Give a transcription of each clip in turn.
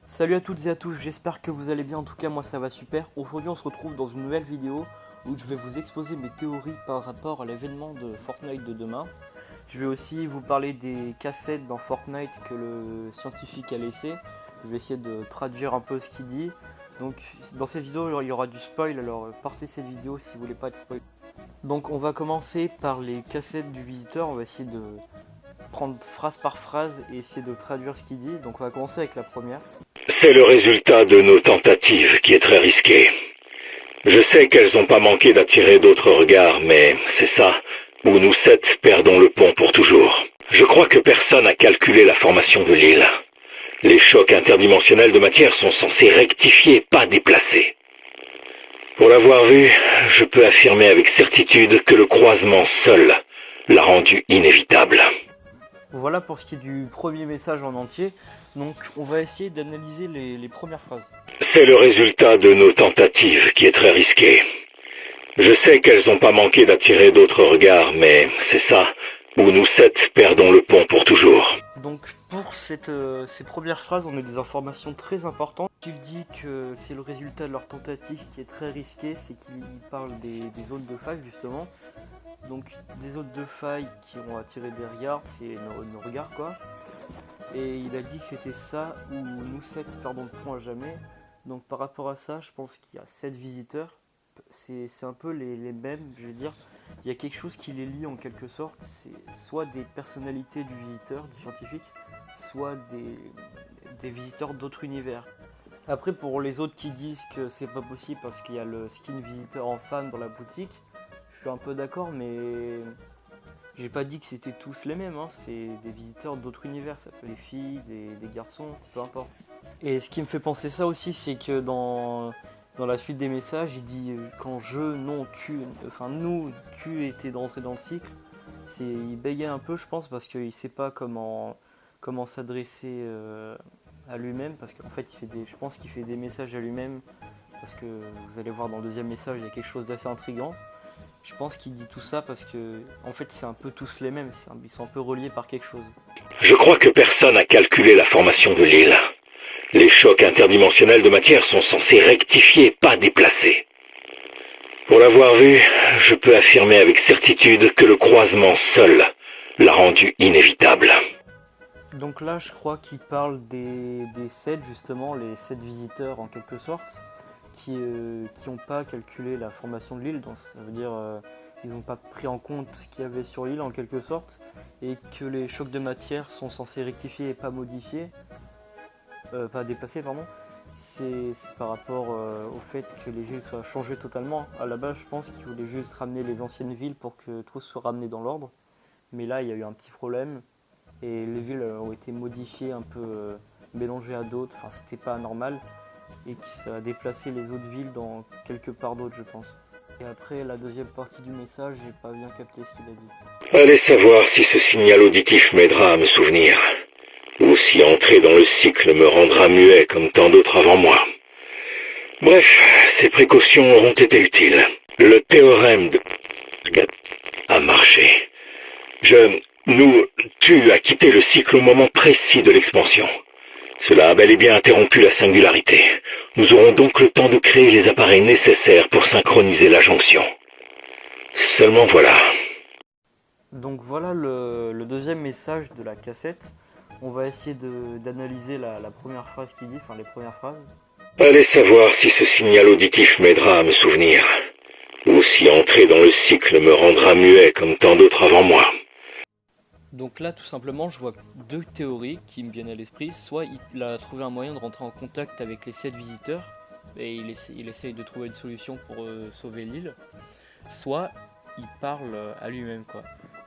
Salut à toutes et à tous, j'espère que vous allez bien, en tout cas moi ça va super. Aujourd'hui on se retrouve dans une nouvelle vidéo où je vais vous exposer mes théories par rapport à l'événement de Fortnite de demain. Je vais aussi vous parler des cassettes dans Fortnite que le scientifique a laissé. Je vais essayer de traduire un peu ce qu'il dit. Donc dans cette vidéo il y aura du spoil, alors partez cette vidéo si vous voulez pas être spoil. Donc on va commencer par les cassettes du visiteur, on va essayer de prendre phrase par phrase et essayer de traduire ce qu'il dit. Donc on va commencer avec la première. C'est le résultat de nos tentatives qui est très risqué. Je sais qu'elles n'ont pas manqué d'attirer d'autres regards, mais c'est ça, où nous 7 perdons le pont pour toujours. Je crois que personne n'a calculé la formation de l'île. Les chocs interdimensionnels de matière sont censés rectifier, pas déplacer. Pour l'avoir vu, je peux affirmer avec certitude que le croisement seul l'a rendu inévitable. Voilà pour ce qui est du premier message en entier. Donc on va essayer d'analyser les premières phrases. C'est le résultat de nos tentatives qui est très risqué. Je sais qu'elles n'ont pas manqué d'attirer d'autres regards, mais c'est ça, où nous 7 perdons le pont pour toujours. Donc pour ces premières phrases, on a des informations très importantes. Il dit que c'est le résultat de leur tentative qui est très risqué, c'est qu'il parle des zones de faille justement. Donc des zones de faille qui ont attiré des regards, c'est nos regards quoi. Et il a dit que c'était ça où nous 7 perdons le pont à jamais. Donc par rapport à ça, je pense qu'il y a 7 visiteurs. C'est un peu les mêmes, je veux dire. Il y a quelque chose qui les lie en quelque sorte. C'est soit des personnalités du visiteur, du scientifique, soit des visiteurs d'autres univers. Après pour les autres qui disent que c'est pas possible parce qu'il y a le skin visiteur en femme dans la boutique, je suis un peu d'accord, mais j'ai pas dit que c'était tous les mêmes, hein. C'est des visiteurs d'autres univers, ça peut être des filles, des garçons, peu importe. Et ce qui me fait penser ça aussi, c'est que dans la suite des messages, il dit quand nous, tu étais d'entrer dans le cycle, il bégaye un peu je pense parce qu'il sait pas comment s'adresser à lui-même, parce qu'en fait je pense qu'il fait des messages à lui-même, parce que vous allez voir dans le deuxième message, il y a quelque chose d'assez intriguant. Je pense qu'il dit tout ça parce que, en fait, c'est un peu tous les mêmes, ils sont un peu reliés par quelque chose. Je crois que personne n'a calculé la formation de l'île. Les chocs interdimensionnels de matière sont censés rectifier, pas déplacer. Pour l'avoir vu, je peux affirmer avec certitude que le croisement seul l'a rendu inévitable. Donc là, je crois qu'il parle des 7, justement, les 7 visiteurs en quelque sorte, qui n'ont pas calculé la formation de l'île, donc ça veut dire ils n'ont pas pris en compte ce qu'il y avait sur l'île en quelque sorte, et que les chocs de matière sont censés rectifier et pas modifier, pas déplacer pardon. C'est par rapport au fait que les villes soient changées totalement. À la base, je pense qu'ils voulaient juste ramener les anciennes villes pour que tout soit ramené dans l'ordre, mais là il y a eu un petit problème et les villes ont été modifiées, un peu mélangées à d'autres, enfin c'était pas normal. Et qui ça a déplacé les autres villes dans quelque part d'autre, je pense. Et après, la deuxième partie du message, j'ai pas bien capté ce qu'il a dit. Allez savoir si ce signal auditif m'aidera à me souvenir, ou si entrer dans le cycle me rendra muet comme tant d'autres avant moi. Bref, ces précautions auront été utiles. Le théorème de a marché. Tu as quitté le cycle au moment précis de l'expansion. Cela a bel et bien interrompu la singularité. Nous aurons donc le temps de créer les appareils nécessaires pour synchroniser la jonction. Seulement voilà. Donc voilà le deuxième message de la cassette. On va essayer d'analyser la première phrase qu'il dit, enfin les premières phrases. Allez savoir si ce signal auditif m'aidera à me souvenir, ou si entrer dans le cycle me rendra muet comme tant d'autres avant moi. Donc là, tout simplement, je vois deux théories qui me viennent à l'esprit. Soit il a trouvé un moyen de rentrer en contact avec les 7 visiteurs, et il essaye de trouver une solution pour sauver l'île. Soit il parle à lui-même, quoi.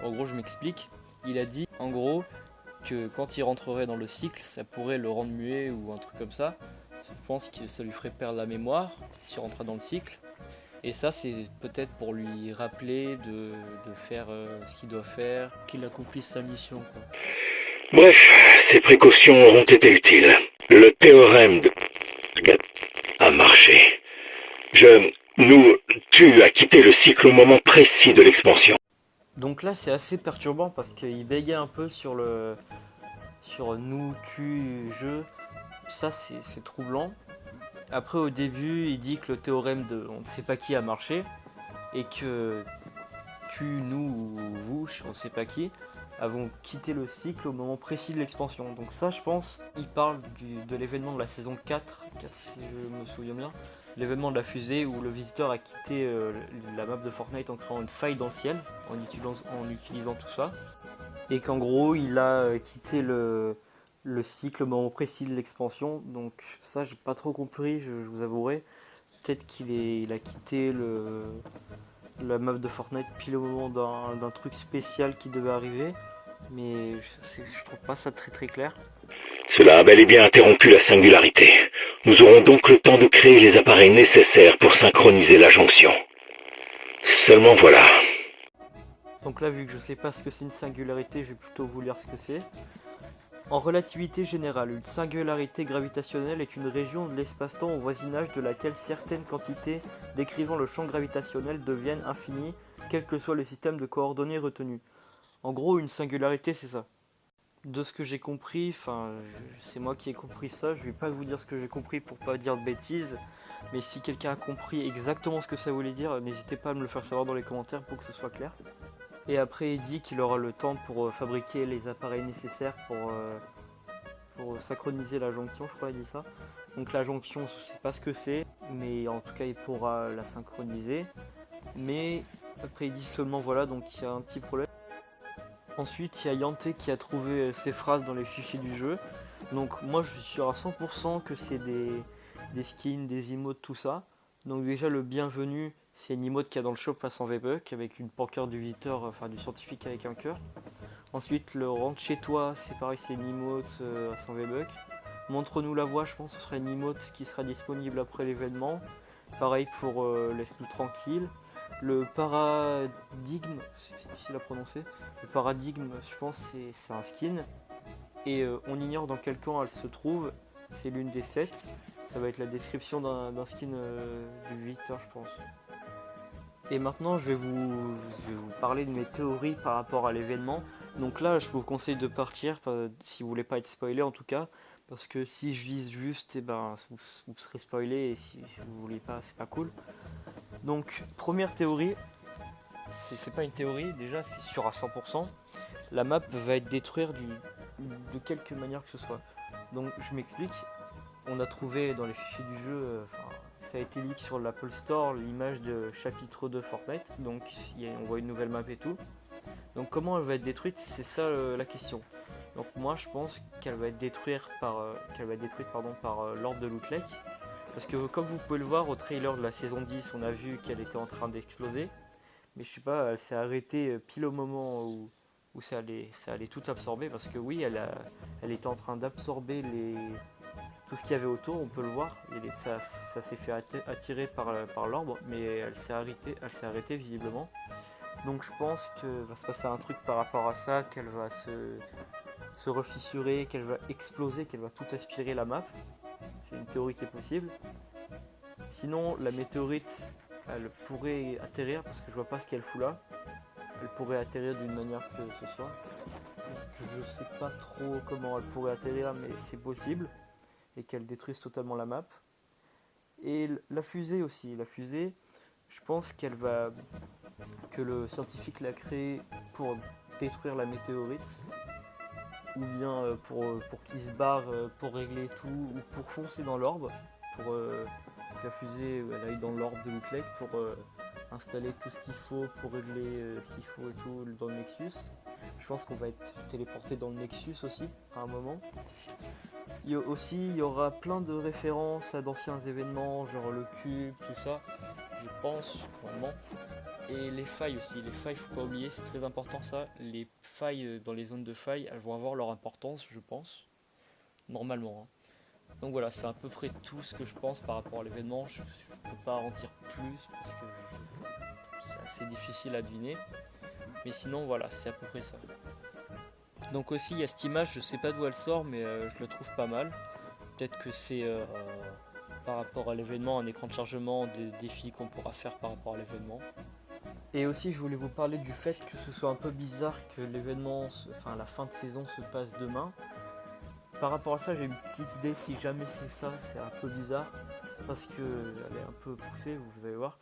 En gros, je m'explique. Il a dit En gros, que quand il rentrerait dans le cycle, ça pourrait le rendre muet ou un truc comme ça. Je pense que ça lui ferait perdre la mémoire quand il rentrera dans le cycle. Et ça, c'est peut-être pour lui rappeler de faire ce qu'il doit faire, qu'il accomplisse sa mission, quoi. Bref, ces précautions auront été utiles. Le théorème de a marché. Tu as quitté le cycle au moment précis de l'expansion. Donc là, c'est assez perturbant parce qu'il bégaye un peu sur nous, tu, je. Ça, c'est troublant. Après, au début, il dit que le théorème de on ne sait pas qui a marché et que tu, nous ou vous, on ne sait pas qui, avons quitté le cycle au moment précis de l'expansion. Donc ça, je pense, il parle de l'événement de la saison 4 si je me souviens bien, l'événement de la fusée où le visiteur a quitté la map de Fortnite en créant une faille dans le ciel, en utilisant tout ça, et qu'en gros, il a quitté le cycle au moment précis de l'expansion. Donc ça, j'ai pas trop compris, je vous avouerai. Peut-être il a quitté la map de Fortnite pile au moment d'un truc spécial qui devait arriver, mais je trouve pas ça très très clair. Cela a bel et bien interrompu la singularité. Nous aurons donc le temps de créer les appareils nécessaires pour synchroniser la jonction. Seulement voilà. Donc là, vu que je sais pas ce que c'est une singularité, je vais plutôt vous lire ce que c'est. En relativité générale, une singularité gravitationnelle est une région de l'espace-temps au voisinage de laquelle certaines quantités décrivant le champ gravitationnel deviennent infinies, quel que soit le système de coordonnées retenu. En gros, une singularité, c'est ça. De ce que j'ai compris, c'est moi qui ai compris ça, je vais pas vous dire ce que j'ai compris pour pas dire de bêtises, mais si quelqu'un a compris exactement ce que ça voulait dire, n'hésitez pas à me le faire savoir dans les commentaires pour que ce soit clair. Et après, il dit qu'il aura le temps pour fabriquer les appareils nécessaires pour synchroniser la jonction, je crois qu'il dit ça. Donc la jonction, je sais pas ce que c'est, mais en tout cas, il pourra la synchroniser. Mais après, il dit seulement voilà, donc il y a un petit problème. Ensuite, il y a Yante qui a trouvé ces phrases dans les fichiers du jeu. Donc moi, je suis sûr à 100% que c'est des skins, des emotes, tout ça. Donc déjà, le bienvenu, c'est une emote qu'il y a dans le shop à 100 V-Bucks avec une pancarte du visiteur, enfin du scientifique avec un cœur. Ensuite, le rentre chez toi, c'est pareil, c'est une emote à 100 V-Bucks. Montre-nous la voie, je pense que ce sera une emote qui sera disponible après l'événement. Pareil pour laisse-nous tranquille. Le paradigme, c'est difficile à prononcer. Le paradigme, je pense, c'est un skin. Et on ignore dans quel camp elle se trouve. C'est l'une des 7. Ça va être la description d'un skin du visiteur, je pense. Et maintenant, je vais vous parler de mes théories par rapport à l'événement. Donc là, je vous conseille de partir, si vous voulez pas être spoilé en tout cas. Parce que si je vise juste, vous serez spoilé. Et si vous voulez pas, c'est pas cool. Donc, première théorie. C'est pas une théorie, déjà, c'est sûr à 100%. La map va être détruite de quelque manière que ce soit. Donc, je m'explique. On a trouvé dans les fichiers du jeu, ça a été leak sur l'Apple Store, l'image de chapitre 2 Fortnite. Donc on voit une nouvelle map et tout. Donc comment elle va être détruite, c'est ça la question. Donc moi je pense qu'elle va être détruite par l'ordre de Loot Lake. Parce que comme vous pouvez le voir au trailer de la saison 10, on a vu qu'elle était en train d'exploser. Mais je sais pas, elle s'est arrêtée pile au moment où ça allait tout absorber. Parce que oui, elle était en train d'absorber tout ce qu'il y avait autour, on peut le voir. Ça s'est fait attirer par l'orbe, mais elle s'est arrêtée visiblement. Donc je pense que va se passer un truc par rapport à ça, qu'elle va se refissurer, qu'elle va exploser, qu'elle va tout aspirer la map. C'est une théorie qui est possible. Sinon, la météorite, elle pourrait atterrir, parce que je vois pas ce qu'elle fout là. Elle pourrait atterrir d'une manière que ce soit. Donc, je sais pas trop comment elle pourrait atterrir, mais c'est possible. Et qu'elle détruise totalement la map. Et la fusée aussi. La fusée, je pense que le scientifique l'a créée pour détruire la météorite. Ou bien pour qu'il se barre, pour régler tout, ou pour foncer dans l'orbe. Pour que la fusée elle aille dans l'orbe de Loot Lake pour installer tout ce qu'il faut, pour régler ce qu'il faut et tout dans le Nexus. Je pense qu'on va être téléporté dans le Nexus aussi, à un moment. Il y aura plein de références à d'anciens événements, genre le cube, tout ça, je pense, normalement. Et les failles aussi, les failles faut pas oublier, c'est très important ça. Les failles dans les zones de failles, elles vont avoir leur importance, je pense, normalement, hein. Donc voilà, c'est à peu près tout ce que je pense par rapport à l'événement. Je peux pas en dire plus parce que c'est assez difficile à deviner. Mais sinon voilà, c'est à peu près ça. Donc aussi il y a cette image, je sais pas d'où elle sort, mais je la trouve pas mal. Peut-être que c'est par rapport à l'événement, un écran de chargement, des défis qu'on pourra faire par rapport à l'événement. Et aussi je voulais vous parler du fait que ce soit un peu bizarre que l'événement, enfin la fin de saison se passe demain. Par rapport à ça, j'ai une petite idée, si jamais c'est ça, c'est un peu bizarre, parce que elle est un peu poussée, vous allez voir.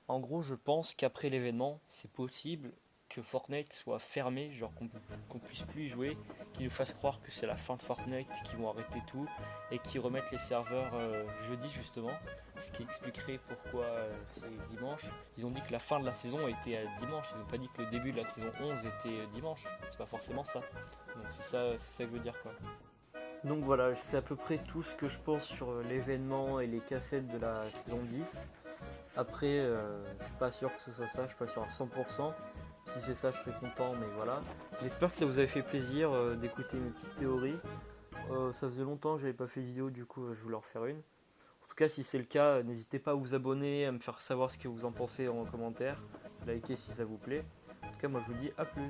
En gros, je pense qu'après l'événement, c'est possible que Fortnite soit fermé, genre qu'on puisse plus y jouer, qu'ils nous fassent croire que c'est la fin de Fortnite, qu'ils vont arrêter tout, et qu'ils remettent les serveurs jeudi justement, ce qui expliquerait pourquoi c'est dimanche. Ils ont dit que la fin de la saison était à dimanche, ils n'ont pas dit que le début de la saison 11 était dimanche, c'est pas forcément ça. Donc c'est ça que je veux dire quoi. Donc voilà, c'est à peu près tout ce que je pense sur l'événement et les cassettes de la saison 10. Après, je suis pas sûr que ce soit ça, je suis pas sûr à 100%. Si c'est ça, je serais content, mais voilà. J'espère que ça vous avait fait plaisir d'écouter mes petites théories. Ça faisait longtemps que j'avais pas fait de vidéo, du coup je voulais en refaire une. En tout cas, si c'est le cas, n'hésitez pas à vous abonner, à me faire savoir ce que vous en pensez en commentaire. Likez si ça vous plaît. En tout cas, moi je vous dis à plus.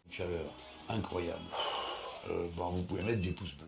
Une chaleur incroyable. Vous pouvez mettre des pouces bleus.